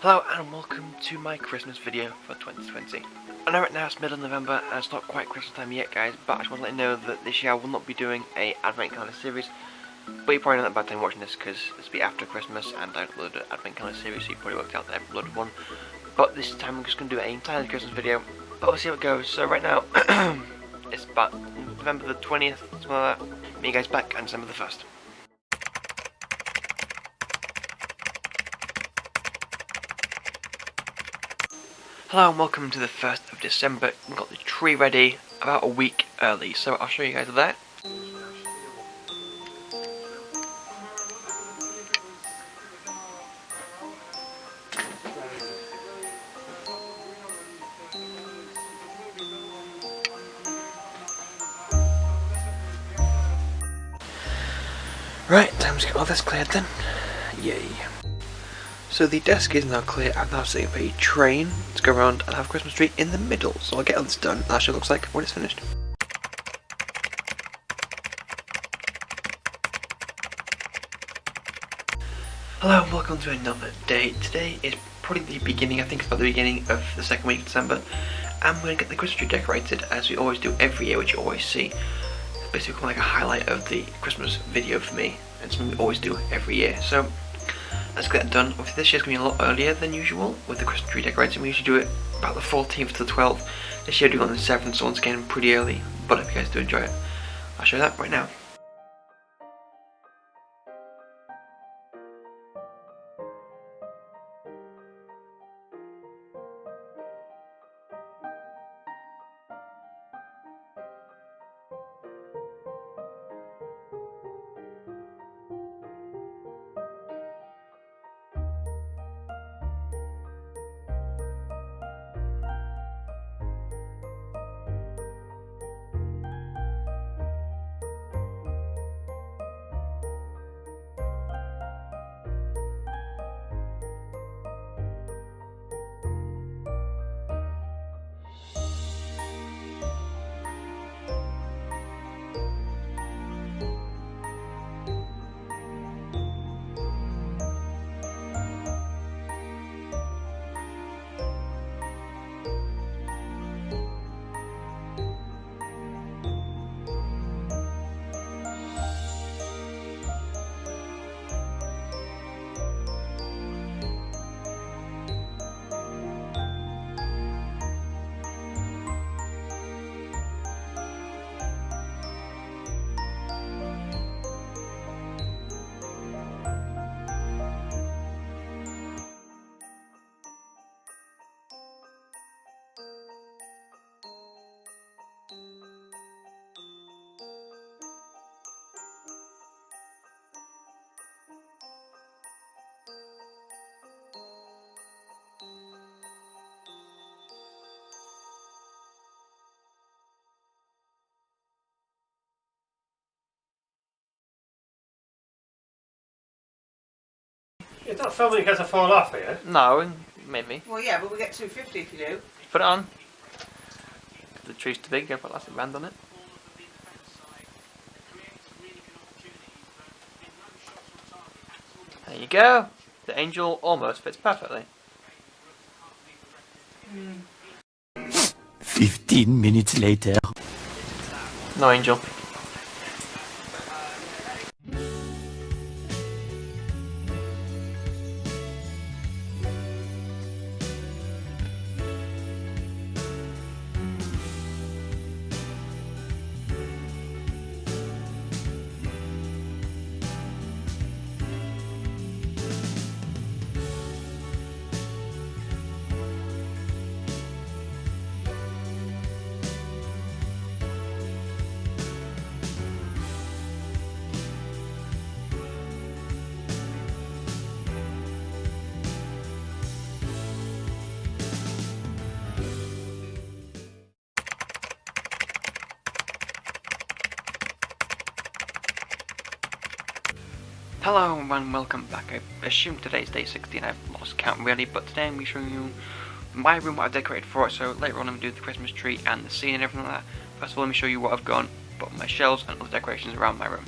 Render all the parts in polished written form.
Hello and welcome to my Christmas video for 2020. I know right now it's middle of November and it's not quite Christmas time yet guys, but I just want to let you know that this year I will not be doing a advent calendar series. But you probably know that by the time watching this because this will be after Christmas and I uploaded an advent calendar series, so you probably worked out that I uploaded one. But this time I'm just going to do an entirely Christmas video, but we'll see how it goes. So right now, it's about November the 20th, something like that. Meet you guys back on December the 1st. Hello and welcome to the 1st of December. We've got the tree ready about a week early, so I'll show you guys that. Right, time to get all this cleared then. Yay. So the desk is now clear. I've now set up a train to go around and have a Christmas tree in the middle. So I'll get all this done. That actually looks like when it's finished. Hello and welcome to another day. Today is probably the beginning, I think it's about the beginning of the second week of December. And we're going to get the Christmas tree decorated as we always do every year, which you always see. It's basically like a highlight of the Christmas video for me. And something we always do every year. So let's get that done. Obviously this year's going to be a lot earlier than usual with the Christmas tree decorating. We usually do it about the 14th to the 12th. This year we're doing it on the 7th, so once again pretty early. But I hope you guys do enjoy it. I'll show you that right now. You're not filming because I fall off here? No, maybe. Well, yeah, but we get 250 if you do. Put it on. If the tree's too big, go put elastic band on it. There you go. The angel almost fits perfectly. 15 minutes later. No angel. Hello and welcome back. I assume today's day 16, I've lost count really, but today I'm going to be showing you my room, what I've decorated for it. So later on I'm going to do the Christmas tree and the scene and everything like that. First of all, let me show you what I've put on my shelves and other decorations around my room.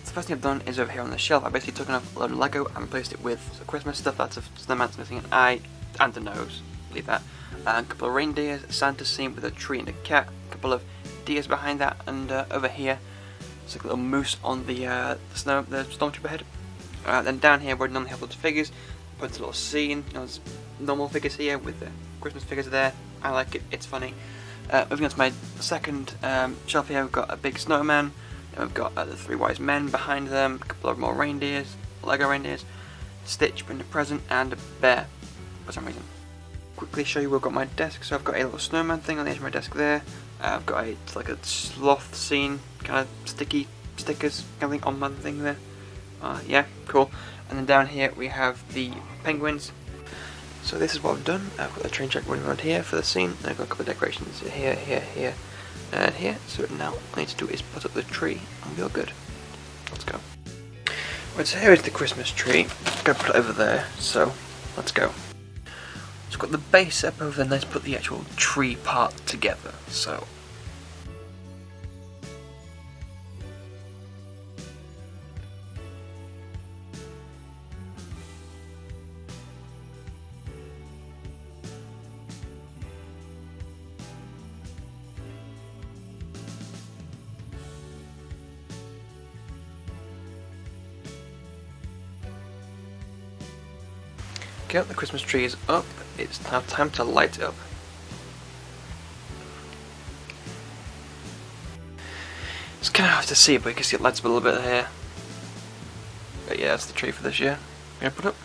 the first thing I've done is over here on the shelf, I basically took off a load of Lego and replaced it with some Christmas stuff. That's a snowman's missing an eye and a nose, leave that. A couple of reindeers, a Santa scene with a tree and a cat, a couple of deers behind that, and over here, it's like a little moose on the stormtrooper head. Then down here, where I normally have lots of figures, put a little scene. You know, there's normal figures here with the Christmas figures there. I like it, it's funny. Moving on to my second shelf here, we've got a big snowman. Then we've got the three wise men behind them, a couple of more reindeers, Lego reindeers, Stitch bringing a present, and a bear for some reason. Quickly show you where I've got my desk. So I've got a little snowman thing on the edge of my desk there. I've got like a sloth scene, kind of sticky stickers kind of thing on my thing there. Yeah, cool. And then down here we have the penguins. So this is what I've done. I've got the train track running around here for the scene. And I've got a couple of decorations here, here, and here. So now all I need to do is put up the tree and we'll be all good. Let's go. Right, so here is the Christmas tree. I'm going to put it over there, so let's go. So I've got the base up over there, let's put the actual tree part together, so. Okay, the Christmas tree is up. It's now time to light it up. It's kind of hard to see it, but you can see it lights up a little bit here. But yeah, that's the tree for this year. I'm gonna put up.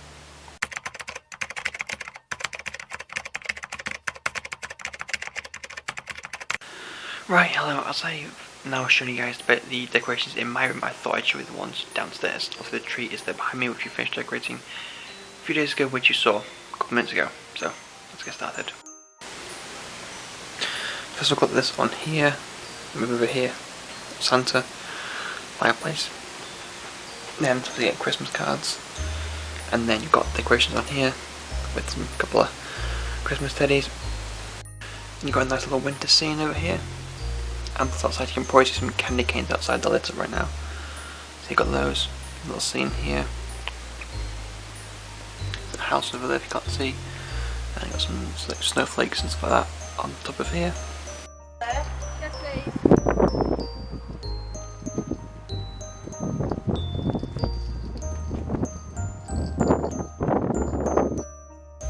Right, hello, as I've now shown you guys the decorations in my room, I thought I'd show you the ones downstairs. Also, the tree is there behind me, which we finished decorating a few days ago, which you saw a couple minutes ago. So let's get started. First we've got this on here, move over here, Santa, fireplace, then we get Christmas cards, and then you've got decorations on here with some couple of Christmas teddies. And you've got a nice little winter scene over here, and outside you can probably see some candy canes outside the lights up right now. So you've got those, little scene here. House over there if you can't see, and got some like snowflakes and stuff like that on top of here. Yes, please.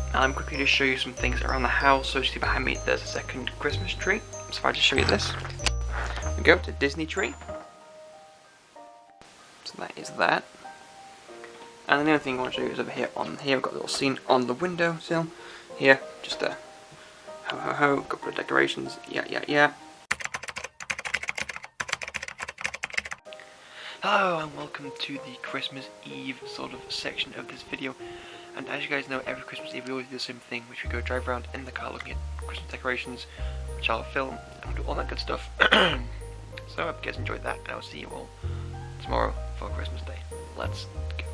And I'm quickly to show you some things around the house. So you see behind me there's a second Christmas tree. So if I just show you this, we go to Disney tree. So that is that. And then the other thing I want to show you is over here on here, we've got a little scene on the window sill. Here, just a ho ho ho, a couple of decorations, yeah. Hello and welcome to the Christmas Eve sort of section of this video. And as you guys know, every Christmas Eve we always do the same thing, which we go drive around in the car looking at Christmas decorations, which I'll film and do all that good stuff. So I hope you guys enjoyed that, and I'll see you all tomorrow for Christmas Day. Let's go.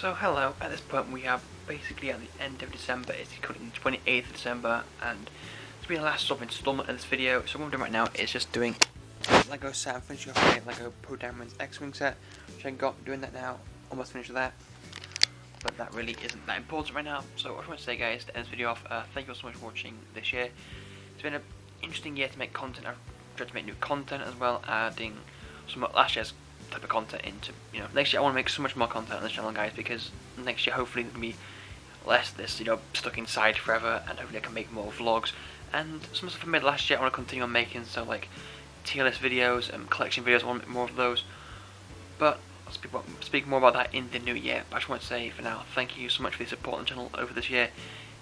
So hello, at this point we are basically at the end of December. It's currently the 28th of December and it's been the last sort of installment of this video. So what I'm doing right now is just doing Lego set and finishing off my Lego Pro Diamond's X-Wing set, which I got doing that now, almost finished with that. But that really isn't that important right now. So what I just want to say, guys, to end this video off, thank you all so much for watching this year. It's been an interesting year to make content. I've tried to make new content as well, adding some last year's type of content into, next year I want to make so much more content on this channel, guys, because next year hopefully there'll be less this, stuck inside forever, and hopefully I can make more vlogs. And some stuff I made last year I want to continue on making, so like tier list videos and collection videos, I want to make more of those. But I'll speak more about that in the new year. But I just want to say for now, thank you so much for the support on the channel over this year.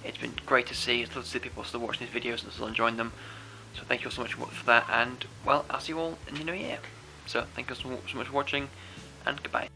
It's been great to see. It's lovely to see people still watching these videos and still enjoying them. So thank you all so much for that, and well, I'll see you all in the new year. So thank you so much for watching, and goodbye.